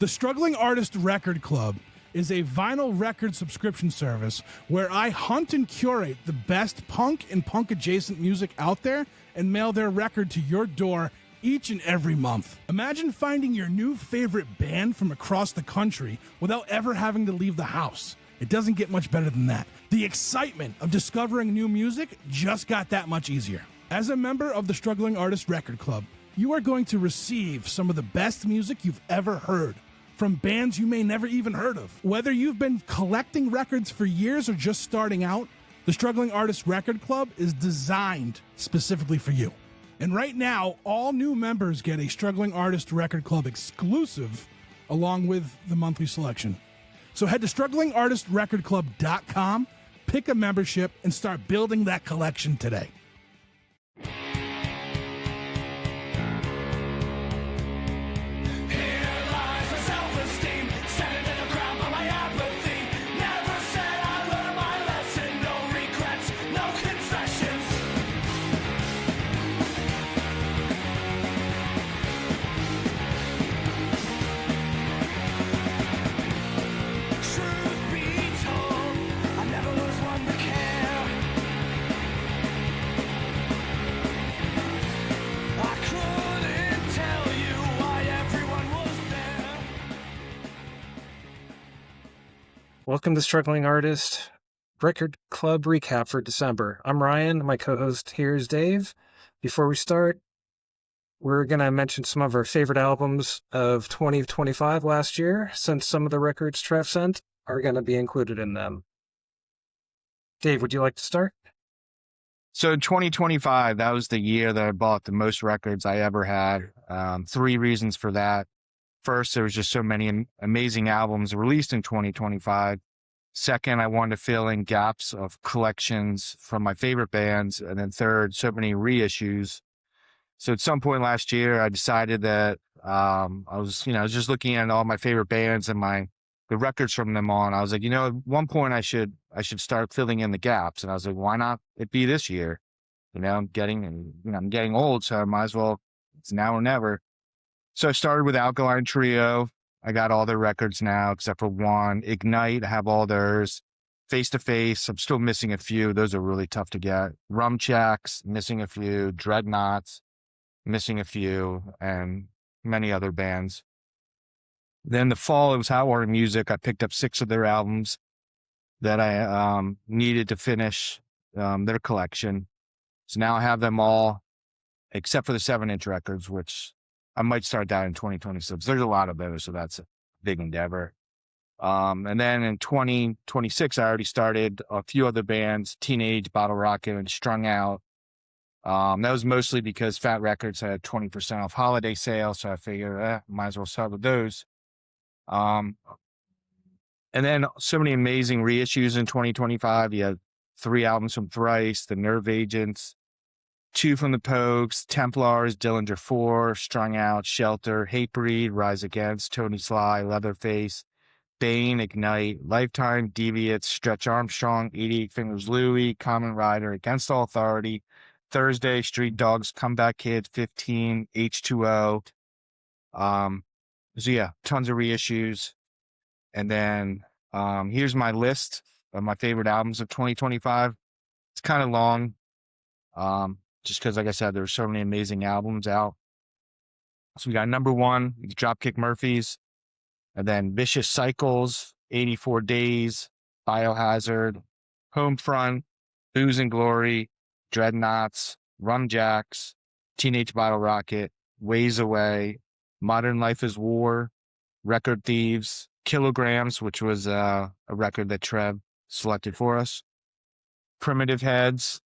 The Struggling Artist Record Club is a vinyl record subscription service where I hunt and curate the best punk and punk-adjacent music out there and mail their record to your door each and every month. Imagine finding your new favorite band from across the country without ever having to leave the house. It doesn't get much better than that. The excitement of discovering new music just got that much easier. As a member of the Struggling Artist Record Club, you are going to receive some of the best music you've ever heard from bands you may never even heard of. Whether you've been collecting records for years or just starting out, the Struggling Artist Record Club is designed specifically for you. And right now, all new members get a Struggling Artist Record Club exclusive along with the monthly selection. So head to StrugglingArtistRecordClub.com, pick a membership, and start building that collection today. Welcome to Struggling Artist Record Club Recap for December. I'm Ryan. My co-host here is Dave. Before we start, we're going to mention some of our favorite albums of 2025 last year, since some of the records Trev sent are going to be included in them. Dave, would you like to start? So 2025, that was the year that I bought the most records I ever had. 3 reasons for that. First, there was just so many amazing albums released in 2025. Second, I wanted to fill in gaps of collections from my favorite bands. And then third, so many reissues. So at some point last year, I decided that I was just looking at all my favorite bands and the records from them on. I was like, at one point I should start filling in the gaps. And I was like, why not it be this year? I'm getting old, so I might as well. It's now or never. So I started with Alkaline Trio. I got all their records now, except for one. Ignite, I have all theirs. Face to Face, I'm still missing a few. Those are really tough to get. Rumjacks, missing a few. Dreadnoughts, missing a few. And many other bands. Then the fall, it was Hot Water Music. I picked up 6 of their albums that I needed to finish their collection. So now I have them all, except for the 7-inch records, which I might start that in 2026. There's a lot of those, so that's a big endeavor. And then in 2026, I already started a few other bands, Teenage, Bottle Rocket, and Strung Out. That was mostly because Fat Records had 20% off holiday sale, so I figured, might as well start with those. And then so many amazing reissues in 2025. You had 3 albums from Thrice, The Nerve Agents, 2 from the Pogues, Templars, Dillinger 4, Strung Out, Shelter, Hatebreed, Rise Against, Tony Sly, Leatherface, Bane, Ignite, Lifetime, Deviates, Stretch Armstrong, 88 Fingers Louie, Common Rider, Against All Authority, Thursday, Street Dogs, Comeback Kids, 15, H2O. So yeah, tons of reissues. And then here's my list of my favorite albums of 2025. It's kind of long. Just because, like I said, there's so many amazing albums out. So we got number 1, Dropkick Murphys, and then Vicious Cycles, 84 Days, Biohazard, Homefront, Booze and Glory, Dreadnoughts, Rumjacks, Teenage Bottle Rocket, Ways Away, Modern Life is War, Record Thieves, Kilograms, which was a record that Trev selected for us, Primitive Heads,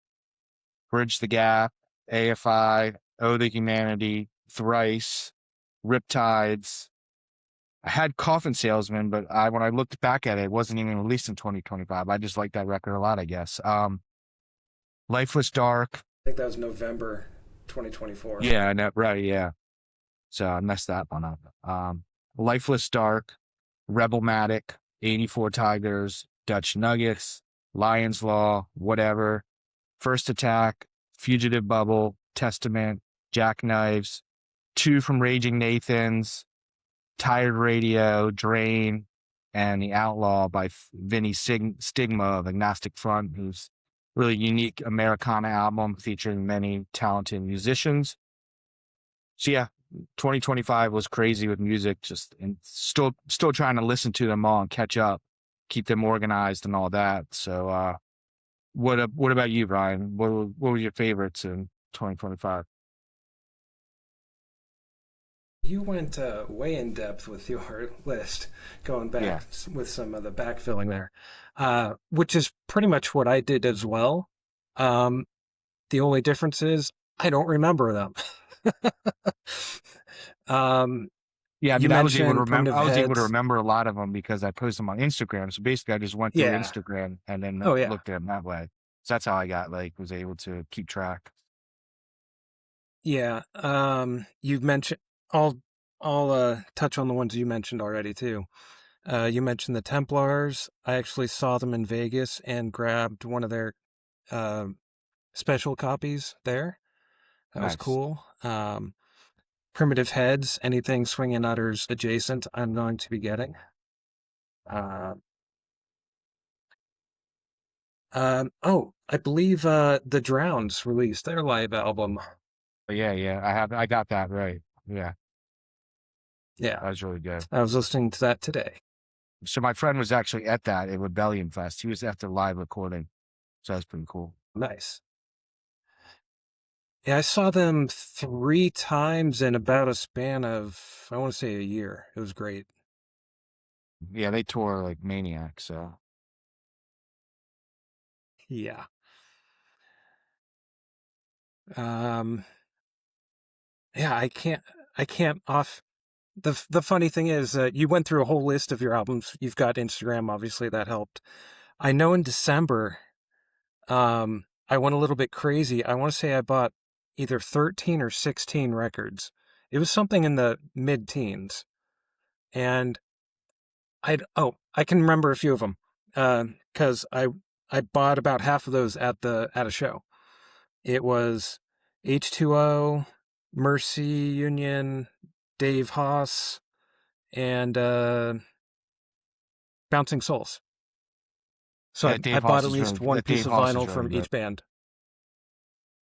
Bridge the Gap, AFI, Ode to Humanity, Thrice, Riptides. I had Coffin Salesman, but when I looked back at it, it wasn't even released in 2025. I just like that record a lot, I guess. Lifeless Dark. I think that was November 2024. Yeah, right, yeah. So I messed that one up. Lifeless Dark, Rebelmatic, 84 Tigers, Dutch Nuggets, Lion's Law, Whatever, First Attack, Fugitive Bubble, Testament, Jackknives, 2 from Raging Nathans, Tired Radio, Drain, and The Outlaw by Vinny Stigma of Agnostic Front, who's really unique Americana album featuring many talented musicians. So yeah, 2025 was crazy with music, just and still trying to listen to them all and catch up, keep them organized and all that. So what about you, Brian? What were your favorites in 2025? You went way in depth with your list, going back with some of the backfilling there, which is pretty much what I did as well. The only difference is I don't remember them. Yeah, I you mean, I was able to mentioned remember. Primitive I was able to Heads. remember a lot of them because I posted them on Instagram. So basically, I just went through Yeah. Instagram and then Oh, yeah. looked at them that way. So that's how I was able to keep track. Yeah. You've mentioned, I'll touch on the ones you mentioned already too. You mentioned the Templars. I actually saw them in Vegas and grabbed one of their special copies there. That was Nice. cool. Primitive Heads, anything Swingin' Utters adjacent, I'm going to be getting. I believe the Drowns released their live album. Yeah. I got that right. Yeah, Yeah, that was really good. I was listening to that today. So my friend was actually at that at Rebellion Fest. He was at the live recording. So that's pretty cool. Nice. Yeah, I saw them 3 times in about a span of, I want to say, a year. It was great. Yeah, they tour like maniacs. So Yeah. Yeah, I can't off. The funny thing is, you went through a whole list of your albums. You've got Instagram, obviously that helped. I know in December, I went a little bit crazy. I want to say I bought either 13 or 16 records. It was something in the mid-teens. And I can remember a few of them, because I bought about half of those at a show. It was H2O, Mercy Union, Dave Haas, and Bouncing Souls. So yeah, I bought at least one piece of vinyl from each band.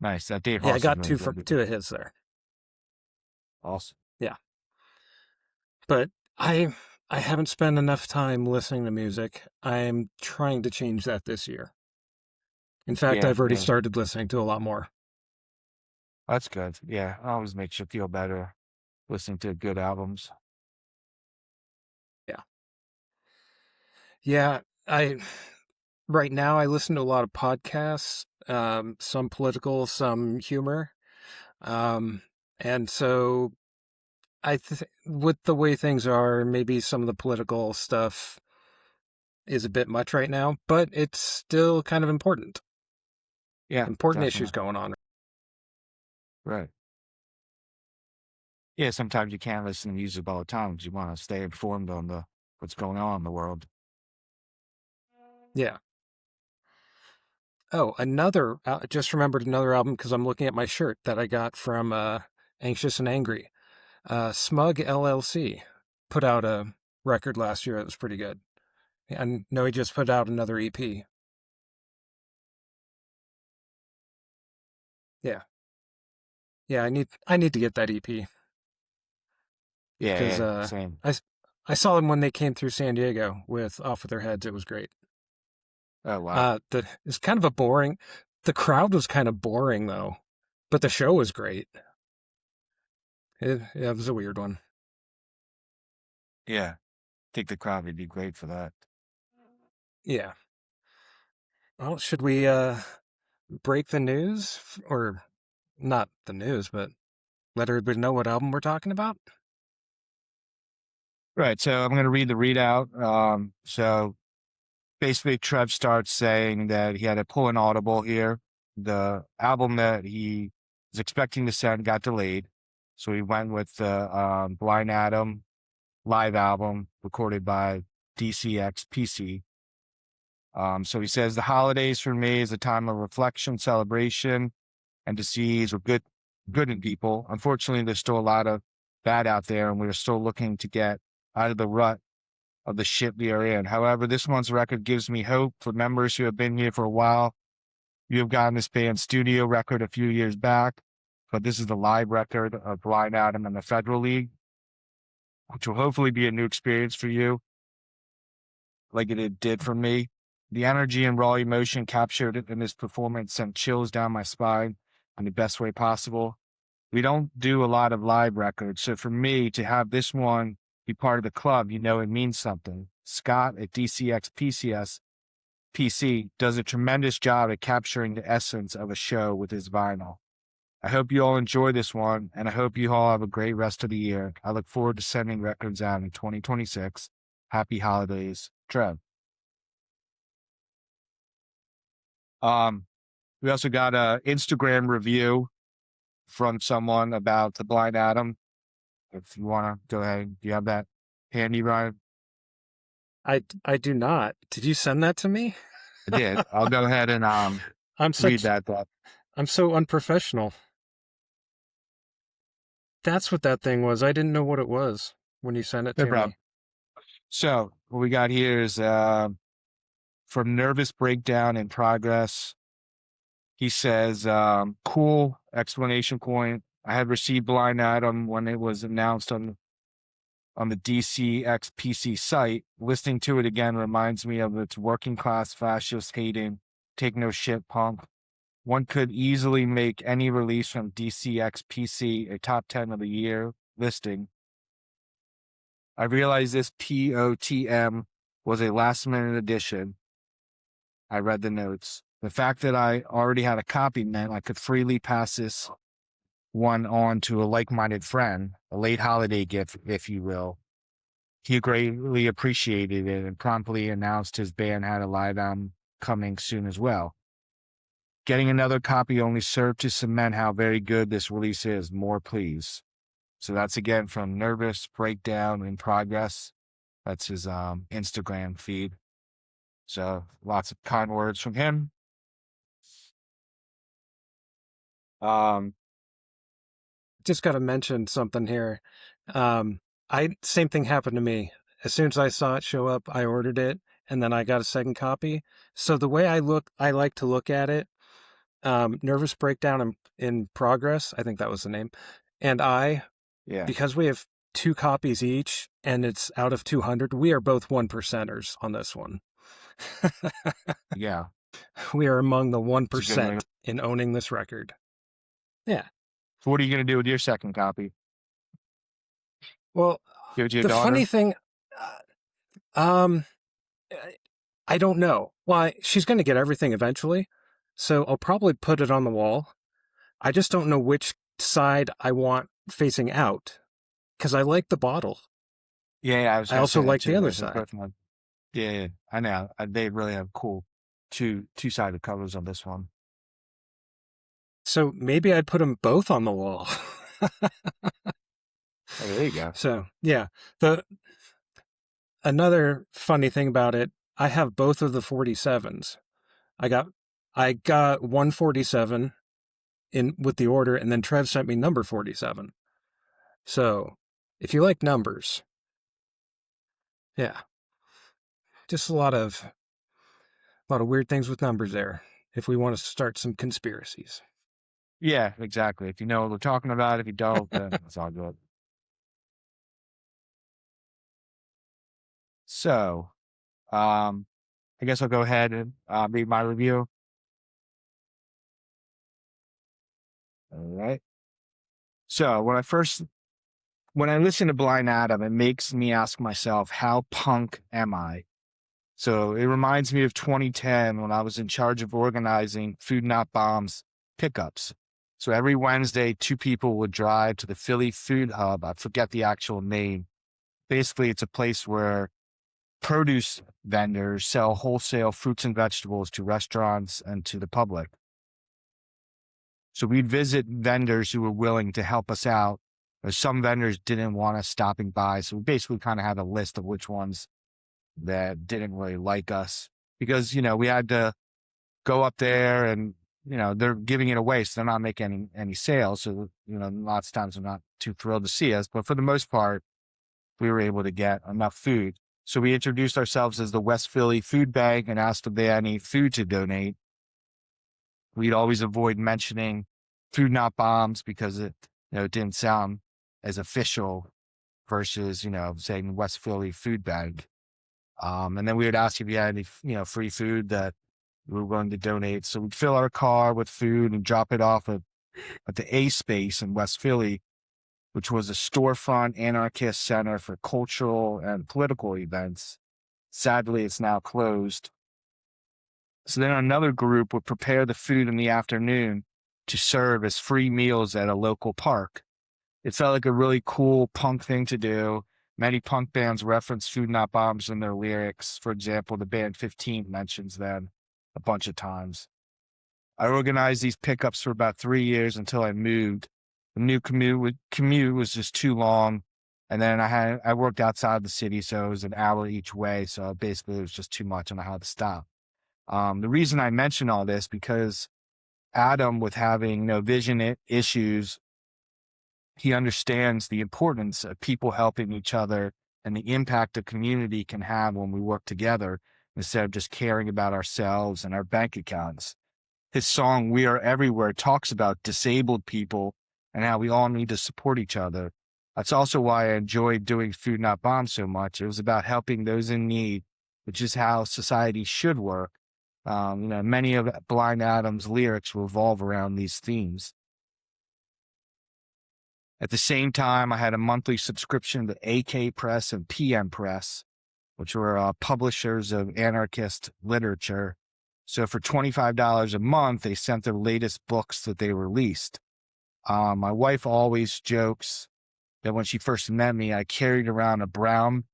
Nice. That Dave Haas. Yeah, I got really two of his there. Awesome. Yeah, but I haven't spent enough time listening to music. I'm trying to change that this year. In fact, I've already started listening to a lot more. That's good. Yeah, it always makes you feel better listening to good albums. Yeah. Yeah, right now I listen to a lot of podcasts, some political, some humor. And so with the way things are, maybe some of the political stuff is a bit much right now, but it's still kind of important. Yeah. Important issues going on. Right. Yeah, sometimes you can't listen to music all the time because you want to stay informed on what's going on in the world. Yeah. Oh, just remembered another album because I'm looking at my shirt that I got from Anxious and Angry. Smug LLC put out a record last year that was pretty good. And no, he just put out another EP. Yeah. Yeah, I need to get that EP. Yeah, same. I saw them when they came through San Diego with Off With Their Heads. It was great. Oh, wow. It's kind of the crowd was kind of boring though, but the show was great. It was a weird one. Yeah. I think the crowd would be great for that. Yeah. Well, should we break the news? Or not the news, but let everybody know what album we're talking about? Right. So I'm going to read the readout. So basically, Trev starts saying that he had to pull an audible here. The album that he was expecting to send got delayed. So he went with the Blind Adam live album recorded by DCxPC. So he says the holidays for me is a time of reflection, celebration, and to see we're good in people. Unfortunately, there's still a lot of bad out there, and we're still looking to get out of the rut of the shit we are in. However, this month's record gives me hope for members who have been here for a while. You have gotten this band's studio record a few years back, but this is the live record of Blind Adam in the Federal League, which will hopefully be a new experience for you, like it did for me. The energy and raw emotion captured in this performance sent chills down my spine in the best way possible. We don't do a lot of live records, so for me to have this one be part of the club, it means something. Scott at DCxPC does a tremendous job at capturing the essence of a show with his vinyl. I hope you all enjoy this one, and I hope you all have a great rest of the year. I look forward to sending records out in 2026. Happy holidays, Trev. We also got an Instagram review from someone about the Blind Adam. If you want to go ahead, do you have that handy, Ryan? I do not. Did you send that to me? I did. I'll go ahead and read that. I'm so unprofessional. That's what that thing was. I didn't know what it was when you sent it to me. So what we got here is from Nervous Breakdown in Progress. He says, cool, exclamation point. I had received Blind Adam when it was announced on the DCxPC site. Listening to it again reminds me of its working class fascist hating, take no shit punk. One could easily make any release from DCxPC a top 10 of the year listing. I realized this POTM was a last minute addition. I read the notes. The fact that I already had a copy meant I could freely pass this one on to a like-minded friend, a late holiday gift, if you will. He greatly appreciated it and promptly announced his band had a live album coming soon as well. Getting another copy only served to cement how very good this release is. More, please. So that's again from Nervous Breakdown in Progress. That's his Instagram feed. So lots of kind words from him. Just got to mention something here. Same thing happened to me. As soon as I saw it show up, I ordered it, and then I got a second copy. So the way I like to look at it, Nervous Breakdown in Progress, I think that was the name, and because we have 2 copies each, and it's out of 200, we are both 1%ers on this one. Yeah. We are among the 1% in owning this record. Yeah. So what are you going to do with your second copy? Well, give it to your the daughter? funny thing, I don't know. Well, she's going to get everything eventually, so I'll probably put it on the wall. I just don't know which side I want facing out, because I like the bottle. Yeah, I also like the other side. Yeah, I know. They really have cool two-sided covers on this one. So maybe I'd put them both on the wall. Oh, there you go. So yeah, another funny thing about it, I have both of the 47s. I got 147 in with the order, and then Trev sent me number 47. So if you like numbers, yeah, just a lot of weird things with numbers there. If we want to start some conspiracies. Yeah, exactly. If you know what we're talking about, if you don't, then it's all good. So, I guess I'll go ahead and read my review. All right. So when I listen to Blind Adam, it makes me ask myself, how punk am I? So it reminds me of 2010 when I was in charge of organizing Food Not Bombs pickups. So every Wednesday, 2 people would drive to the Philly Food Hub. I forget the actual name. Basically, it's a place where produce vendors sell wholesale fruits and vegetables to restaurants and to the public. So we'd visit vendors who were willing to help us out. Or some vendors didn't want us stopping by. So we basically kind of had a list of which ones that didn't really like us because, we had to go up there and they're giving it away, so they're not making any sales. So, lots of times they're not too thrilled to see us, but for the most part, we were able to get enough food. So we introduced ourselves as the West Philly Food Bank and asked if they had any food to donate. We'd always avoid mentioning food not bombs because it didn't sound as official versus, saying West Philly Food Bank. And then we would ask if you had any, free food that we were willing to donate. So we'd fill our car with food and drop it off at the A Space in West Philly, which was a storefront anarchist center for cultural and political events. Sadly, it's now closed. So then another group would prepare the food in the afternoon to serve as free meals at a local park. It felt like a really cool punk thing to do. Many punk bands reference Food Not Bombs in their lyrics. For example, the band 15 mentions them a bunch of times. I organized these pickups for about 3 years until I moved. The new commute was just too long. And then I worked outside the city, so it was an hour each way. So basically it was just too much and I had to stop. The reason I mention all this, because Adam, with having vision issues, he understands the importance of people helping each other and the impact a community can have when we work together instead of just caring about ourselves and our bank accounts. His song, We Are Everywhere, talks about disabled people and how we all need to support each other. That's also why I enjoyed doing Food Not Bombs so much. It was about helping those in need, which is how society should work. Many of Blind Adam's lyrics revolve around these themes. At the same time, I had a monthly subscription to AK Press and PM Press, which were publishers of anarchist literature. So for $25 a month, they sent their latest books that they released. My wife always jokes that when she first met me, I carried around a brown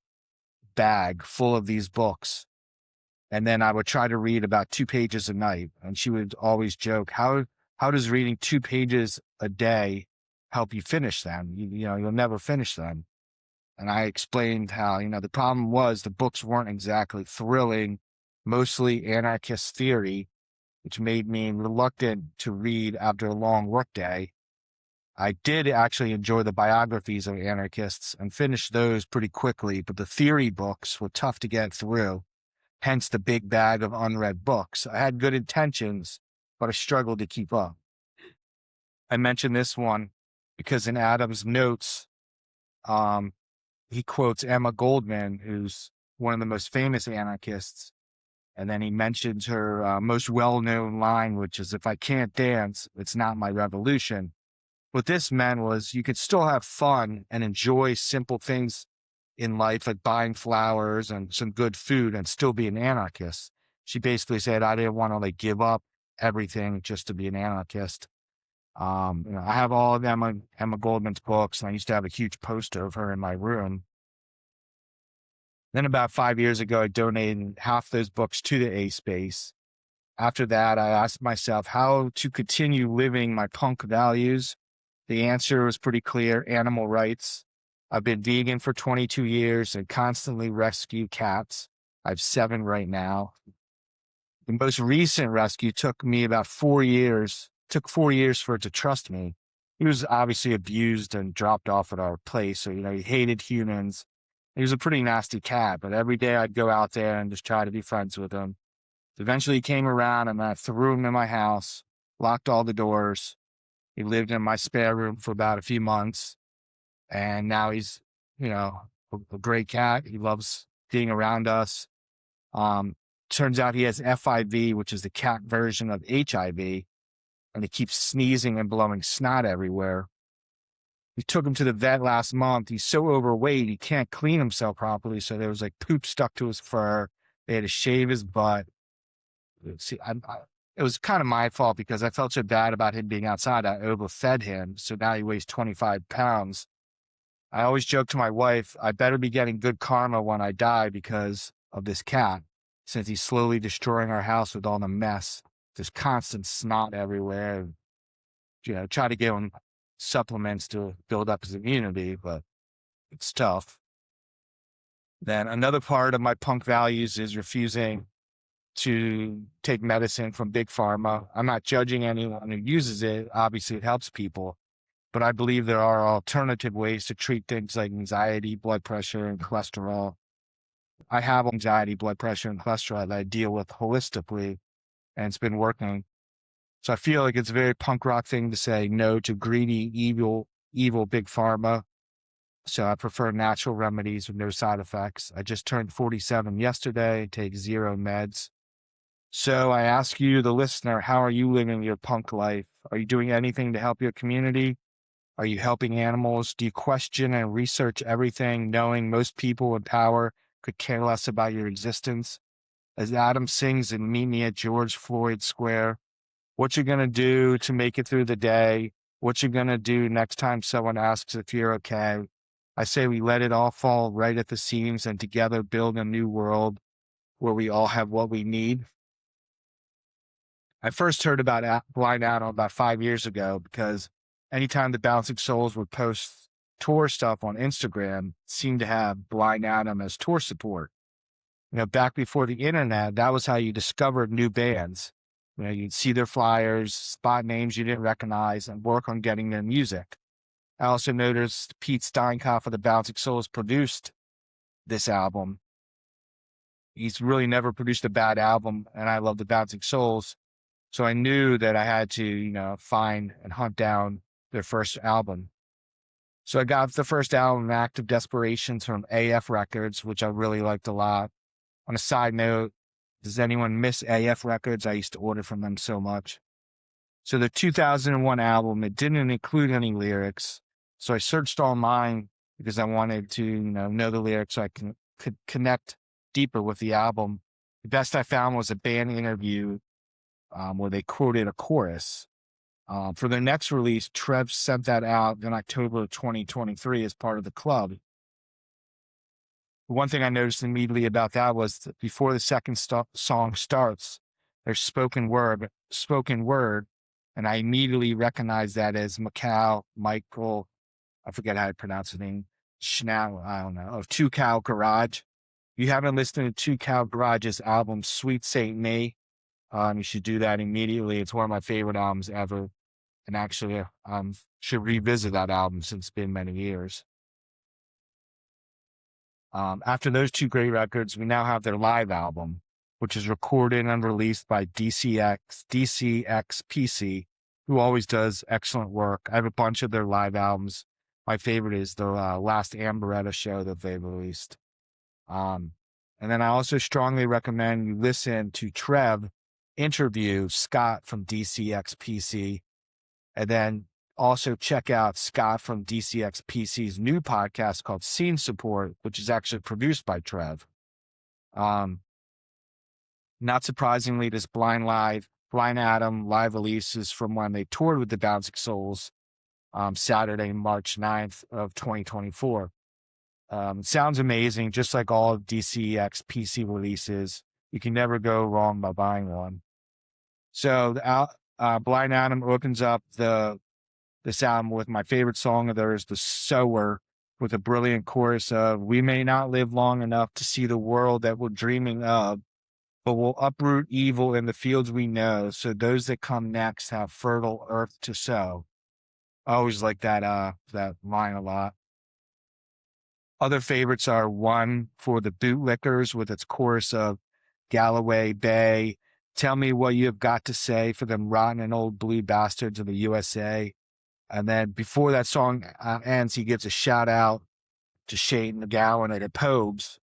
bag full of these books. And then I would try to read about 2 pages a night. And she would always joke, how does reading 2 pages a day help you finish them? You'll never finish them. And I explained how, the problem was the books weren't exactly thrilling, mostly anarchist theory, which made me reluctant to read after a long workday. I did actually enjoy the biographies of anarchists and finished those pretty quickly, but the theory books were tough to get through. Hence the big bag of unread books. I had good intentions, but I struggled to keep up. I mentioned this one because in Adam's notes, he quotes Emma Goldman, who's one of the most famous anarchists. And then he mentions her most well-known line, which is, if I can't dance, it's not my revolution. What this meant was you could still have fun and enjoy simple things in life, like buying flowers and some good food, and still be an anarchist. She basically said, I didn't want to give up everything just to be an anarchist. I have all of Emma Goldman's books, and I used to have a huge poster of her in my room. Then about 5 years ago, I donated half those books to the A Space. After that, I asked myself how to continue living my punk values. The answer was pretty clear: animal rights. I've been vegan for 22 years and constantly rescue cats. I have 7 right now. The most recent rescue took me about 4 years. Took 4 years for it to trust me. He was obviously abused and dropped off at our place. So, he hated humans. He was a pretty nasty cat, but every day I'd go out there and just try to be friends with him. Eventually he came around and I threw him in my house, locked all the doors. He lived in my spare room for about a few months. And now he's, a great cat. He loves being around us. Turns out he has FIV, which is the cat version of HIV. And he keeps sneezing and blowing snot everywhere. We took him to the vet last month. He's so overweight, he can't clean himself properly. So there was poop stuck to his fur. They had to shave his butt. See, it was kind of my fault because I felt so bad about him being outside. I overfed him. So now he weighs 25 pounds. I always joke to my wife, I better be getting good karma when I die because of this cat, since he's slowly destroying our house with all the mess. There's constant snot everywhere. Try to give him supplements to build up his immunity, but it's tough. Then another part of my punk values is refusing to take medicine from big pharma. I'm not judging anyone who uses it. Obviously, it helps people, but I believe there are alternative ways to treat things like anxiety, blood pressure, and cholesterol. I have anxiety, blood pressure, and cholesterol that I deal with holistically, and it's been working. So I feel like it's a very punk rock thing to say no to greedy, evil big pharma. So I prefer natural remedies with no side effects. I just turned 47 yesterday, take 0 meds. So I ask you, the listener, how are you living your punk life? Are you doing anything to help your community? Are you helping animals? Do you question and research everything, knowing most people in power could care less about your existence? As Adam sings in Meet Me at George Floyd Square, what you gonna do to make it through the day? What you gonna do next time someone asks if you're okay? I say we let it all fall right at the seams and together build a new world where we all have what we need. I first heard about Blind Adam about 5 years ago because anytime the Bouncing Souls would post tour stuff on Instagram, it seemed to have Blind Adam as tour support. Back before the internet, that was how you discovered new bands. You'd see their flyers, spot names you didn't recognize, and work on getting their music. I also noticed Pete Steinkopf of the Bouncing Souls produced this album. He's really never produced a bad album, and I love the Bouncing Souls. So I knew that I had to, find and hunt down their first album. So I got the first album, Act of Desperation, from AF Records, which I really liked a lot. On a side note, does anyone miss AF Records? I used to order from them so much. So the 2001 album, it didn't include any lyrics. So I searched online because I wanted to, know the lyrics so I could connect deeper with the album. The best I found was a band interview where they quoted a chorus. For their next release, Trev sent that out in October of 2023 as part of the club. One thing I noticed immediately about that was that before the second song starts, there's spoken word, and I immediately recognized that as Michael, I forget how to pronounce his name, Schnau, I don't know, of Two Cow Garage. If you haven't listened to Two Cow Garage's album, Sweet Saint Me, you should do that immediately. It's one of my favorite albums ever. And actually, should revisit that album since it's been many years. After those two great records, we now have their live album, which is recorded and released by DCxPC, who always does excellent work. I have a bunch of their live albums. My favorite is the last Amberetta show that they released. And then I also strongly recommend you listen to Trev interview Scott from DCxPC, and then also check out Scott from DCxPC's new podcast called Scene Support, which is actually produced by Trev. Not surprisingly, this Blind Adam live releases from when they toured with the Bouncing Souls, Saturday, March 9th of 2024. It sounds amazing, just like all of DCxPC releases. You can never go wrong by buying one. So Blind Adam opens up this album with my favorite song of theirs, The Sower, with a brilliant chorus of, "We may not live long enough to see the world that we're dreaming of, but we'll uproot evil in the fields we know, so those that come next have fertile earth to sow." I always like that line a lot. Other favorites are One for the Bootlickers with its chorus of, "Galloway Bay, tell me what you have got to say for them rotten and old blue bastards of the USA." And then before that song ends, he gives a shout out to Shane McGowan at Pobes,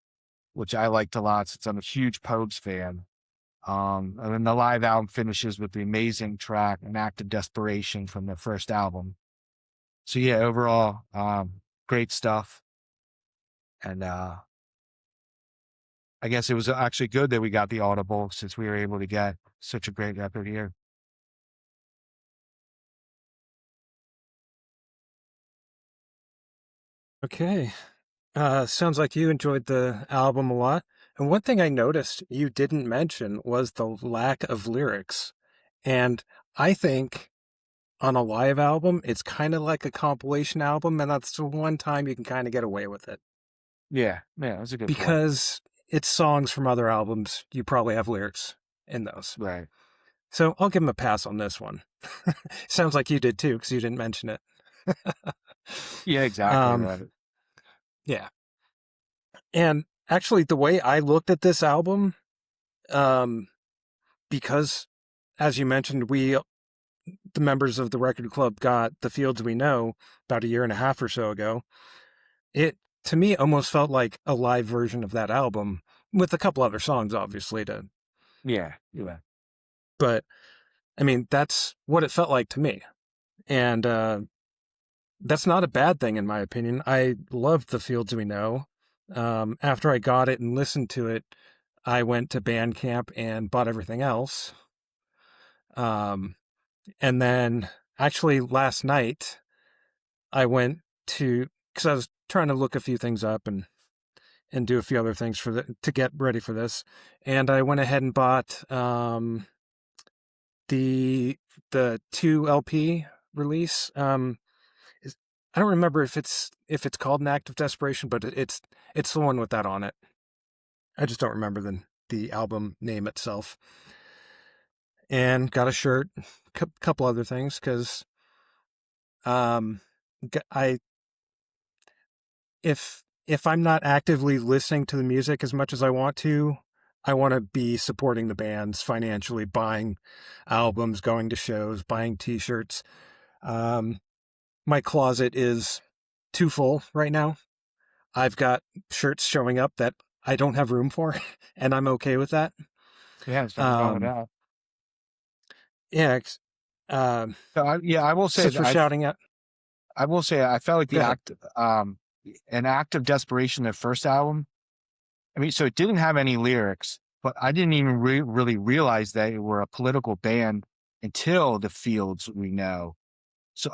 which I liked a lot since I'm a huge Pobes fan. And then the live album finishes with the amazing track, An Act of Desperation, from their first album. So yeah, overall, great stuff. And I guess it was actually good that we got the Audible, since we were able to get such a great record here. Okay. Sounds like you enjoyed the album a lot. And one thing I noticed you didn't mention was the lack of lyrics. And I think on a live album, it's kind of like a compilation album, and that's the one time you can kind of get away with it. Yeah, that's a good point. Because it's songs from other albums. You probably have lyrics. in those. Right. So I'll give him a pass on this one. Sounds like you did too, because you didn't mention it. Yeah, exactly. Um, Right. yeah. And actually, the way I looked at this album, because as you mentioned, the members of the record club got The Fields We Know about a year and a half or so ago. It, to me, almost felt like a live version of that album with a couple other songs, obviously, Yeah. Yeah. but I mean, that's what it felt like to me. And, that's not a bad thing, in my opinion. I loved The Fields We Know. After I got it and listened to it, I went to Bandcamp and bought everything else. And then actually last night, I went because I was trying to look a few things up and do a few other things to get ready for this. And I went ahead and bought the 2 LP release. I don't remember if it's called An Act of Desperation, but it's the one with that on it. I just don't remember the album name itself. And got a shirt, couple other things, because if I'm not actively listening to the music as much as I want to be supporting the bands financially, buying albums, going to shows, buying T-shirts. My closet is too full right now. I've got shirts showing up that I don't have room for, and I'm okay with that. Yeah. There's nothing wrong with that. Yeah. So I will say Since we're shouting out, I will say I felt like Go ahead. An Act of Desperation, their first album. I mean, so it didn't have any lyrics, but I didn't even really realize that they were a political band until The Fields We Know. So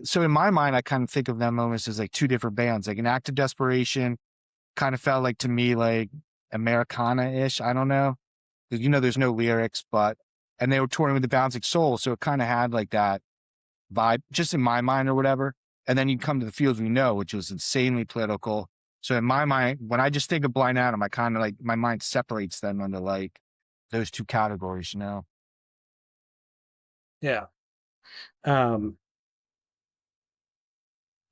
so in my mind, I kind of think of them almost as like two different bands. Like An Act of Desperation kind of felt like to me like Americana-ish. I don't know. There's no lyrics, and they were touring with the Bouncing Souls, so it kind of had like that vibe, just in my mind or whatever. And then you come to The Fields We Know, which was insanely political. So in my mind, when I just think of Blind Adam, I kind of like my mind separates them into like those two categories, Yeah.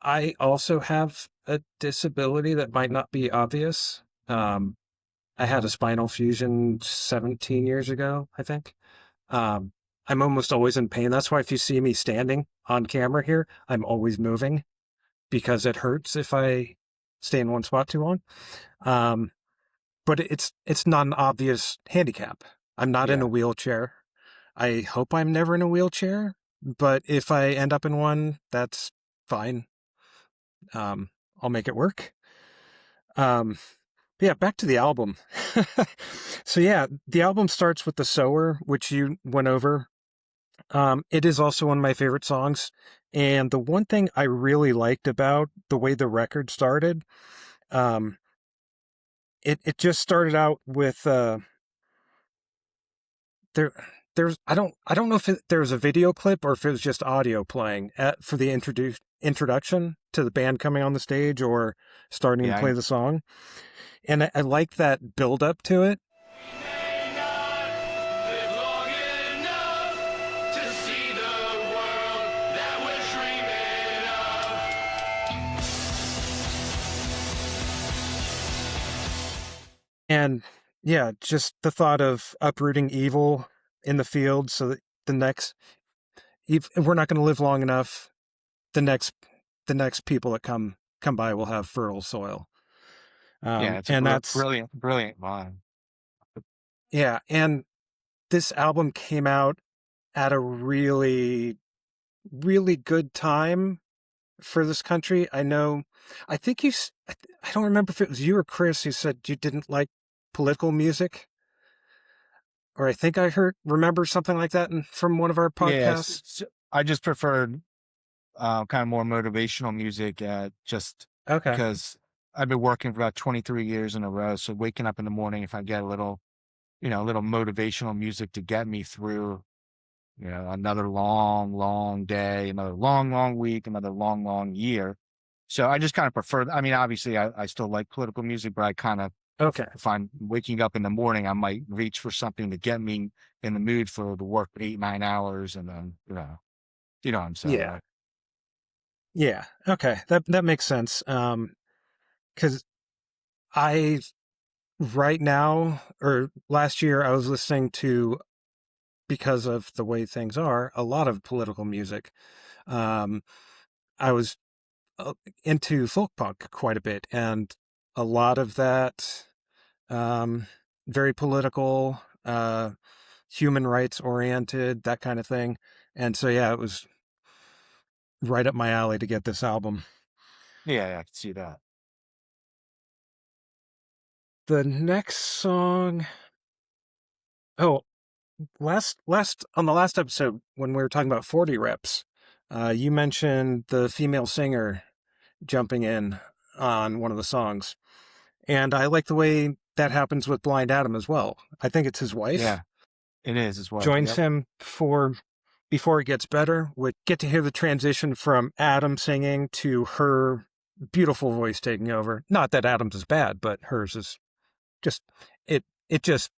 I also have a disability that might not be obvious. I had a spinal fusion 17 years ago, I think. I'm almost always in pain. That's why if you see me standing on camera here, I'm always moving because it hurts if I stay in one spot too long. But it's not an obvious handicap. I'm not in a wheelchair. I hope I'm never in a wheelchair, but if I end up in one, that's fine. I'll make it work. Yeah, back to the album. So yeah, the album starts with The Sower, which you went over. It is also one of my favorite songs. And the one thing I really liked about the way the record started, it just started out with there's I don't know if there was a video clip or if it was just audio playing for the introduction to the band coming on the stage or starting to play the song. And I like that build up to it. And yeah, just the thought of uprooting evil in the field so that if we're not going to live long enough, the next people that come by will have fertile soil. it's and that's brilliant line. Yeah, and this album came out at a really, really good time for this country. I think I don't remember if it was you or Chris who said you didn't like political music. Or I think I remember something like that from one of our podcasts. Yes, I just preferred kind of more motivational music, just because I've been working for about 23 years in a row. So waking up in the morning, if I get a little motivational music to get me through, another long, long day, another long, long week, another long, long year. So I just kind of prefer, I mean, obviously I still like political music, but I kind of Okay. If I'm waking up in the morning, I might reach for something to get me in the mood for the work 8, 9 hours, and then you know what I'm saying, Yeah. right? Yeah. Okay. That makes sense. Because I right now or last year I was listening to, because of the way things are, a lot of political music. Um, I was uh, into folk punk quite a bit, and a lot of that um, very political, human rights oriented, that kind of thing. And so, yeah, it was right up my alley to get this album. Yeah, I can see that. The next song, oh, last on the last episode when we were talking about 40 reps, you mentioned the female singer jumping in on one of the songs. And I like the way that happens with Blind Adam as well. I think it's his wife Yeah, it is his wife. joins Yep. him before it gets better. We get to hear the transition from Adam singing to her beautiful voice taking over. Not that Adam's is bad, but hers is just it just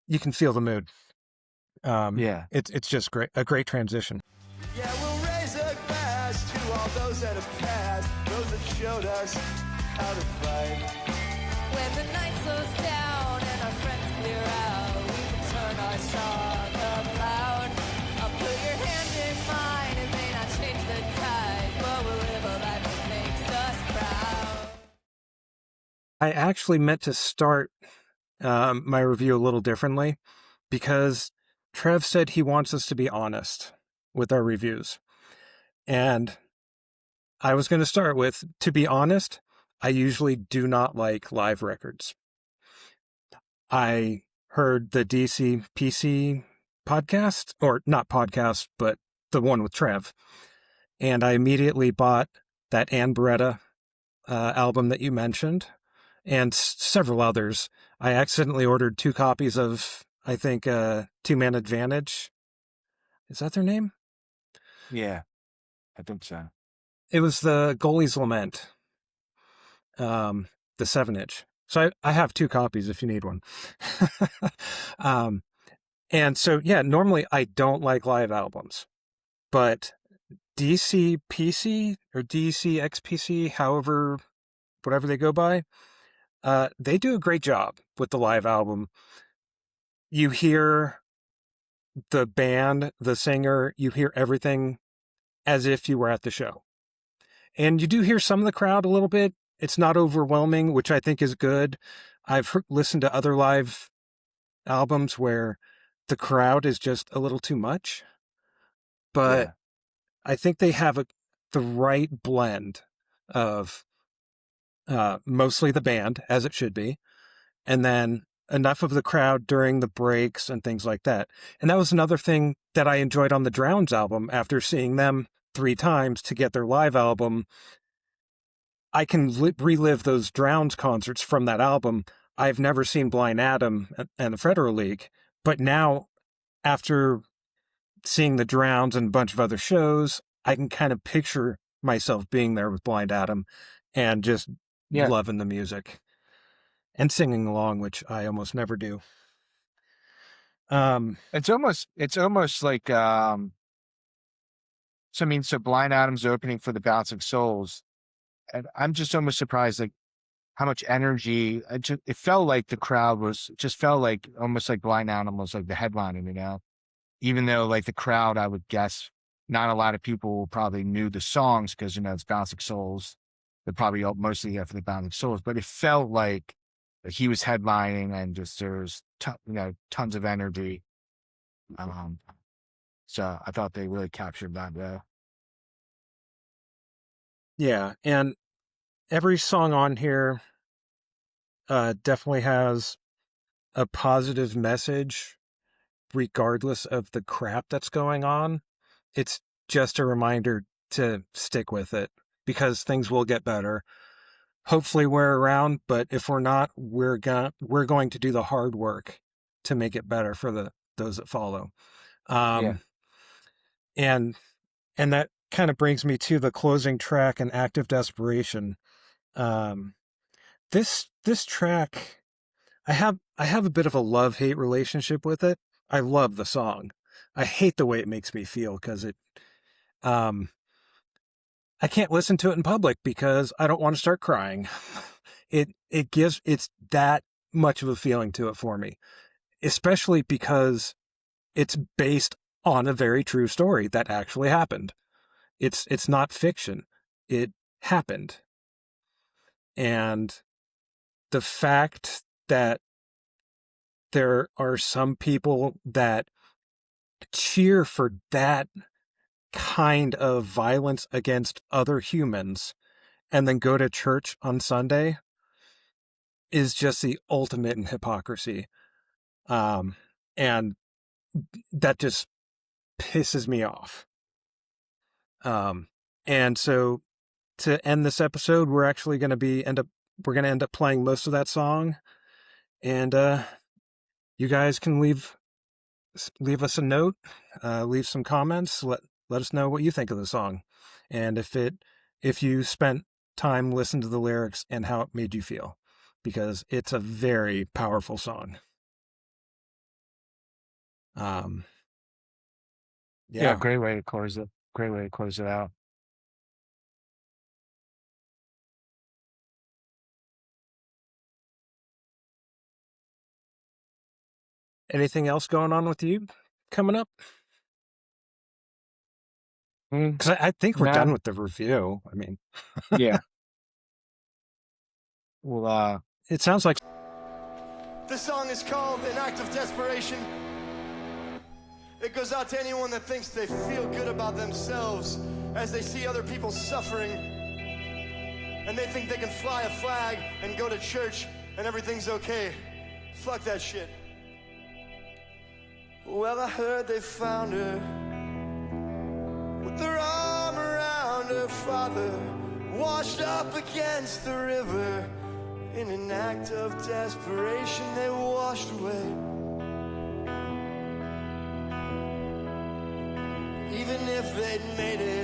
you can feel the mood. Yeah. It's just a great transition. Yeah, we'll raise a glass to all those that have passed, those that showed us how to fight. When the night slows down and our friends clear out, we can turn our song up loud. I'll put your hand in mine, it may not change the tide, but we'll live a life that makes us proud. I actually meant to start my review a little differently because Trev said he wants us to be honest with our reviews. And I was going to start with, to be honest, I usually do not like live records. I heard the DCPC podcast, or not podcast, but the one with Trev. And I immediately bought that Ann Beretta album that you mentioned and several others. I accidentally ordered 2 copies of, I think, Two Man Advantage. Is that their name? Yeah, I think so. It was the Goalie's Lament, the 7-inch. So I have 2 copies if you need one. And so, yeah, normally I don't like live albums, but DCPC or DCxPC, whatever they go by, they do a great job with the live album. You hear the band, the singer, you hear everything as if you were at the show. And you do hear some of the crowd a little bit. It's not overwhelming, which I think is good. I've listened to other live albums where the crowd is just a little too much. But Yeah. I think they have the right blend of mostly the band, as it should be, and then enough of the crowd during the breaks and things like that. And that was another thing that I enjoyed on the Drowns album after seeing them 3 times to get their live album. I can relive those Drowns concerts from that album. I've never seen Blind Adam and the Federal League, but now after seeing the Drowns and a bunch of other shows, I can kind of picture myself being there with Blind Adam and just Yeah. loving the music and singing along, which I almost never do. It's almost like so Blind Adam's opening for the Bouncing Souls, and I'm just almost surprised like how much energy it felt like the crowd felt like almost like Blind Adam was like the headliner, even though like the crowd, I would guess not a lot of people probably knew the songs because it's Bouncing Souls. They're probably mostly there for the Bouncing Souls, but it felt like he was headlining and just there was tons of energy. So I thought they really captured that there. yeah, and every song on here definitely has a positive message, regardless of the crap that's going on. It's just a reminder to stick with it because things will get better. Hopefully we're around, but if we're not, we're going to do the hard work to make it better for those that follow. Yeah. And that kind of brings me to the closing track, An Act of Desperation. This this track, I have a bit of a love-hate relationship with it. I love the song. I hate the way it makes me feel because I can't listen to it in public because I don't want to start crying. It's that much of a feeling to it for me, especially because it's based on a very true story that actually happened. It's not fiction. It happened. And the fact that there are some people that cheer for that kind of violence against other humans and then go to church on Sunday is just the ultimate in hypocrisy. And that just pisses me off. And so to end this episode, we're actually going to end up playing most of that song, and you guys can leave us a note, leave some comments, let us know what you think of the song, and if you spent time listening to the lyrics and how it made you feel, because it's a very powerful song. Yeah, great way to close it. Great way to close it out. Anything else going on with you coming up? Because I think we're done with the review. I mean, yeah. Well, it sounds like This song is called An Act of Desperation. It goes out to anyone that thinks they feel good about themselves as they see other people suffering, and they think they can fly a flag and go to church and everything's okay. Fuck that shit. Well, I heard they found her with their arm around her father, washed up against the river. In an act of desperation, they washed away. Even if they'd made it